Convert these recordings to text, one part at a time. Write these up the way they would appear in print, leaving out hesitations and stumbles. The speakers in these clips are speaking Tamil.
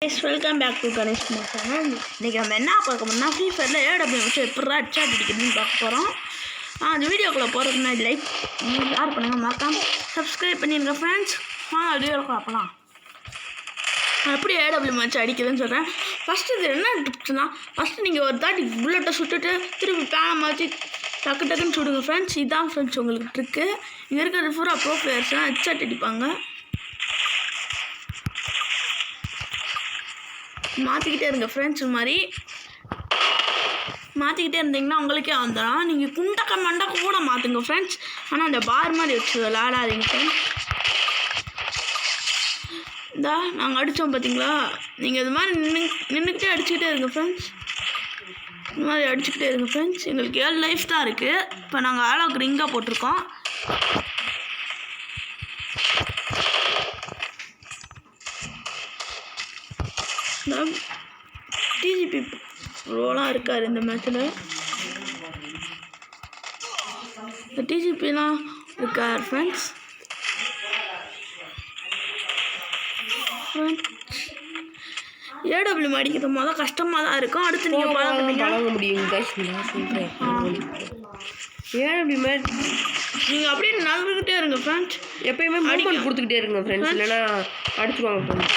Welcome back to Ganesh Kumar channel. இன்றைக்கி நம்ம என்ன பார்க்க போறோம்னா ஃப்ரீ ஃபயரில் ஏடபிள்யூ வச்சு எப்படி அடிச்சாட் அடிக்கிறதுன்னு பார்க்க போகிறோம். அந்த வீடியோக்குள்ளே போகிறதுக்கு முன்னாடி லைக் ஷேர் பண்ணுங்கள், மறக்காம சப்ஸ்கிரைப் பண்ணிடுங்க ஃப்ரெண்ட்ஸ். வீடியோக்குள்ள பார்க்கலாம். எப்படி ஏடபிள்யூ வச்சு அடிக்கிறதுன்னு சொல்கிறேன். ஃபஸ்ட்டு இது என்ன டிப்ஸ்னா, ஃபஸ்ட்டு நீங்கள் ஒரு தாட்டி புல்லட்டை சுட்டுட்டு திருப்பி பேனை மாற்றி டக்கு டக்குன்னு சுடுங்க ஃப்ரெண்ட்ஸ். இதுதான் ஃப்ரெண்ட்ஸ் உங்களுக்கு ட்ரிக்கு. இங்கே இருக்கிறது பூரா ப்ரோ பிளேயர்ஸ்லாம் ஹெட்ஷாட் அடிப்பாங்க. மாற்றிக்கிட்டே இருங்க ஃப்ரெண்ட்ஸ். இது மாதிரி மாற்றிக்கிட்டே இருந்தீங்கன்னா உங்களுக்கே வந்துடும். நீங்கள் குண்டக்க மண்டக்க கூட மாற்றுங்க ஃப்ரெண்ட்ஸ். ஆனால் அந்த பார் மாதிரி வச்சு விளாடாதீங்க ஃப்ரெண்ட்ஸ். இந்தா நாங்கள் அடித்தோம் பார்த்தீங்களா, நீங்கள் இது மாதிரி நின்றுக்கிட்டே அடிச்சுக்கிட்டே இருங்க ஃப்ரெண்ட்ஸ். இந்த மாதிரி அடிச்சுக்கிட்டே இருங்க ஃப்ரெண்ட்ஸ். எங்களுக்கு 7 லைஃப் தான் இருக்குது. இப்போ நாங்கள் ஆளாக்கு ரிங்காக போட்டிருக்கோம். டிஜிபி ரோலாம் இருக்கார் இந்த மேட்ச்சில். டிஜிபிலாம் இருக்கார் ஃப்ரெண்ட்ஸ். ஏடபிள்யூ அடிக்கிறது முதல் கஷ்டமாக தான் இருக்கும். அடுத்து நீங்கள் பழக முடியும். ஏடபிள்யூ மேட்ச் நீங்கள் அப்படியே நகர்ந்துக்கிட்டே இருங்க ஃப்ரெண்ட்ஸ். எப்பயுமே மூவ்மெண்ட் கொடுத்துக்கிட்டே இருங்க ஃப்ரெண்ட்ஸ், இல்லைன்னா அடிச்சுவாங்க ஃப்ரெண்ட்ஸ்.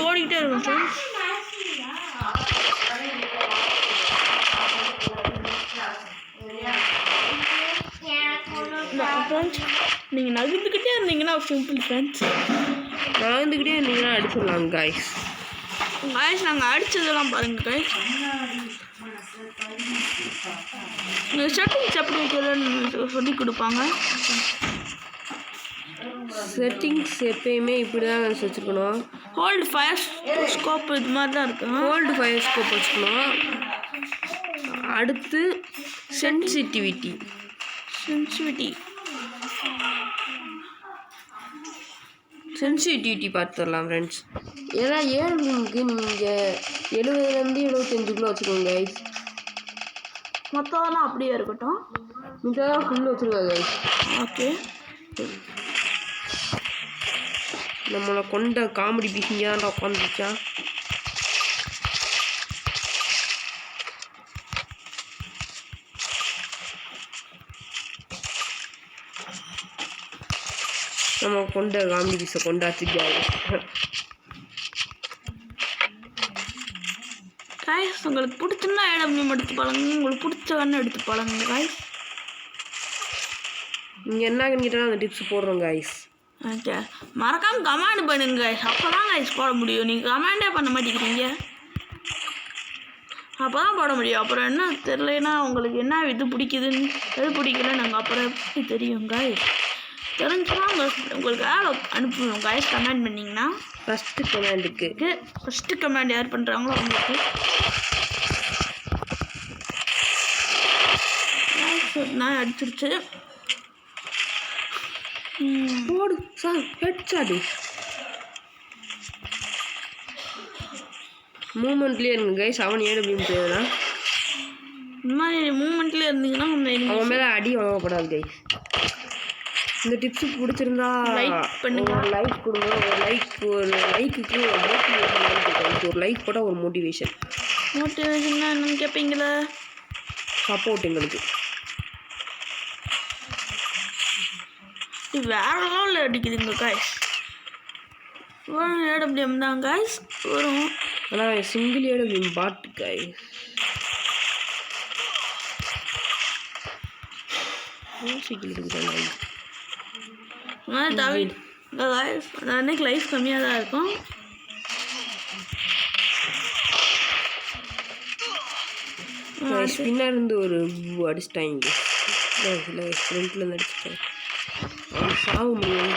ஓடிக்கிட்டே இருக்கும் ஃப்ரெண்ட்ஸ். ஃப்ரெண்ட்ஸ் நீங்கள் நகர்ந்துக்கிட்டே இருந்தீங்கன்னா சிம்பிள் ஃப்ரெண்ட்ஸ். நகர்ந்துக்கிட்டே இருந்தீங்கன்னா அடிச்சிடலாம் காய்ஸ். நாங்கள் அடித்ததெல்லாம் பாருங்கள் காய்ஸ். செட்டிங்ஸ் எப்படி வைக்கிறதுன்னு சொல்லி கொடுப்பாங்க. செட்டிங்ஸ் எப்பயுமே இப்படி தான் வச்சுருக்கணும். ஹோல்டு ஃபயர் ஸ்கோப் இது மாதிரி தான் இருக்கும். ஹோல்டு ஃபயர் ஸ்கோப் வச்சுக்கணும். அடுத்து சென்சிட்டிவிட்டி பார்த்துடலாம் ஃப்ரெண்ட்ஸ். ஏன்னா ஏழுக்கு நீங்கள் 70லேருந்து 75 வச்சுக்கோங்க கைஸ். மொத்தம்லாம் அப்படியே இருக்கட்டும். மித்தெல்லாம் ஃபுல்லு வச்சுருக்கோங்க கைஸ். ஓகே, நம்மளை கொண்ட காமெடி பீஸிங்க தான் உட்காந்துச்சா. நம்ம கொண்ட காமெடி பீஸை கொண்டாச்சுக்காரு காய்ஸ். உங்களுக்கு பிடிச்சுன்னா ஏடபிள்யூ எடுத்து பழங்க, உங்களுக்கு பிடிச்ச வேணா எடுத்து பழங்க காய்ஸ். நீங்கள் என்ன கேட்டாலும் அந்த டிப்ஸ் போடுறோம் காய்ஸ். ஓகே, மறக்காமல் கமெண்ட் பண்ணுங்க கைஸ். அப்போ தான் கைஸ் போட முடியும். நீங்கள் கமெண்டே பண்ண மாட்டேங்கிறீங்க, அப்போ தான் போட முடியும். அப்புறம் என்ன தெரியலனா உங்களுக்கு என்ன இது பிடிக்குதுன்னு எது பிடிக்கலன்னு நாங்கள் அப்புறம் எப்படி தெரியும் கைஸ். தெரிஞ்சுன்னா உங்களுக்கு அனுப்புவோம் கைஸ். கமெண்ட் பண்ணிங்கன்னா ஃபஸ்ட்டு கமெண்ட் யார் பண்ணுறாங்களோ அவங்களுக்கு நான் அடிச்சிருச்சு. போடு சார் ஹெட்ஷாட். மூமெண்ட்லேயே இருங்க கைஸ். அவன் ஏடபிள்யூ பிளேயர்னா இந்த மாதிரி மூமெண்ட்லேயே இருந்தீங்கன்னா அவன் மேலே அடி வாங்கப்படாது கைஸ். இந்த டிப்ஸு பிடிச்சிருந்தா லைக் பண்ணுங்க, லைக் கொடுங்க. ஒரு லைக்குக்கு ஒரு மோட்டிவேஷன். ஒரு லைக் போட்டால் ஒரு மோட்டிவேஷன்னா என்னன்னு கேட்பீங்களா? சப்போர்ட் எங்களுக்கு. வேற லெவலில் அடிக்குதுங்க காய்ஸ். வரும் ஏடபிள்யூஎம் தான் காய்ஸ் வரும். ஆனால் சிங்கிள் ஏடபிள்யூஎம் பாட்டு காய்ஸ். அன்னைக்கு லைஃப் கம்மியாக தான் இருக்கும். பின்னாடி இருந்து ஒரு அடிச்சிட்டாங்க. ஃப்ரண்ட்ல இருந்து அடிச்சிட்டாங்க. சாவு முடியும்.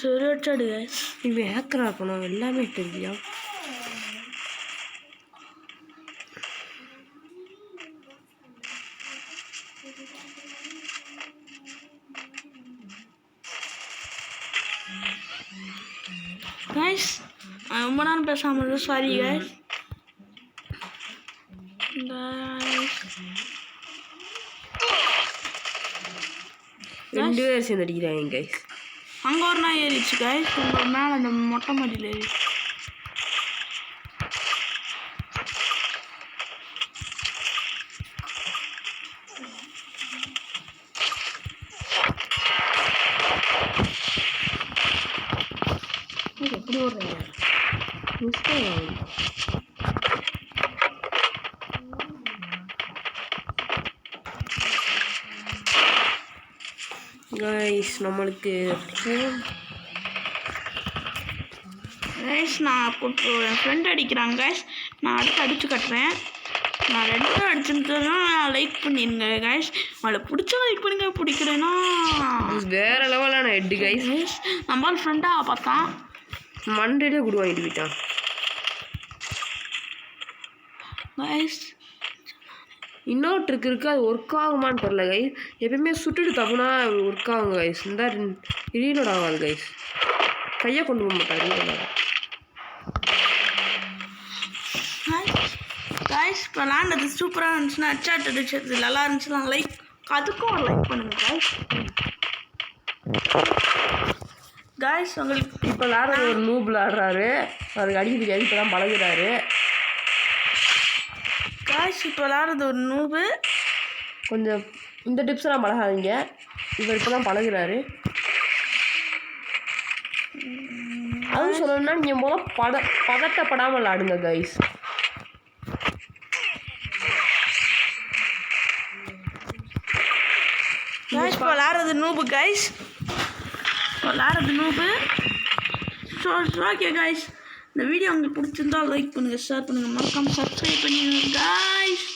சரி அடிச்சாடு இவன் ஹேக்கரா இருக்கணும், எல்லாமே தெரியும். கைஸ் ரொம்ப நேரம் பேசாமல் சாரி கைஸ். ரெண்டு பேர் சேர்ந்து அடிக்கிறாங்க கைஸ். அங்கே ஒரு நாள் ஏறிச்சு கைஸ், உங்க மேலே அந்த மொட்டை மாடியில் ஏறிச்சு. எப்படி ஓடுறீங்க? கைஸ் நம்மளுக்கு கைஸ் நான் என் ஃப்ரெண்ட் அடிக்கிறாங்க கைஸ், நான் அடுத்து அடித்து கட்டுறேன். நான் 2 அடிச்சுன்னா லைக் பண்ணிடுங்க கைஸ். அவளை பிடிச்சா லைக் பண்ணுங்க, பிடிக்கிறேன்னா வேற லெவலான ஹெட் கைஸ். நம்ம ஃப்ரெண்டாக பார்த்தான் மண்டே கூட வாங்கிட்டு போயிட்டான் கைஸ். இன்னொரு ட்ரிக் இருக்குது, அது ஒர்க் ஆகுமான்னு தெரில கைஸ். எப்பயுமே சுட்டுட்டு தப்புனா ஒர்க் ஆகுங்க கைஸ். இந்த ரீலோட் ஆகாது கைஸ், கையை கொண்டு போக மாட்டாங்க ரீலோட். கைஸ் இப்போ விளாண்டது சூப்பராக இருந்துச்சுன்னா அச்சாட் அடிச்சது நல்லா இருந்துச்சுன்னா லைக், அதுக்கும் ஒரு லைக் பண்ணுங்க கைஸ். கைஸ் உங்களுக்கு இப்போ விளாடுறது ஒரு நூப் விளாடுறாரு, அவருக்கு அடிக்கிறது இப்போ தான் பழகுறாரு. கைஸ் இப்போ விளாடுறது ஒரு நூபு, கொஞ்சம் இந்த டிப்ஸ்லாம் பழகாதீங்க, இவர் இப்போ தான் பழகுறாரு. அதுவும் சொல்லணும்னா நீங்கள் முதல்ல பதட்டப்படாமல் விளாடுங்க கைஸ். கைஸ் இப்போ விளாடுறது நூபு கைஸ், விளாடுறது நூபு. ஸோ ஓகே கைஸ், இந்த வீடியோ உங்களுக்கு பிடிச்சிருந்தா லைக் பண்ணுங்கள், ஷேர் பண்ணுங்கள், மறக்காமல் சப்ஸ்கிரைப் பண்ணிடுங்க கைஸ்.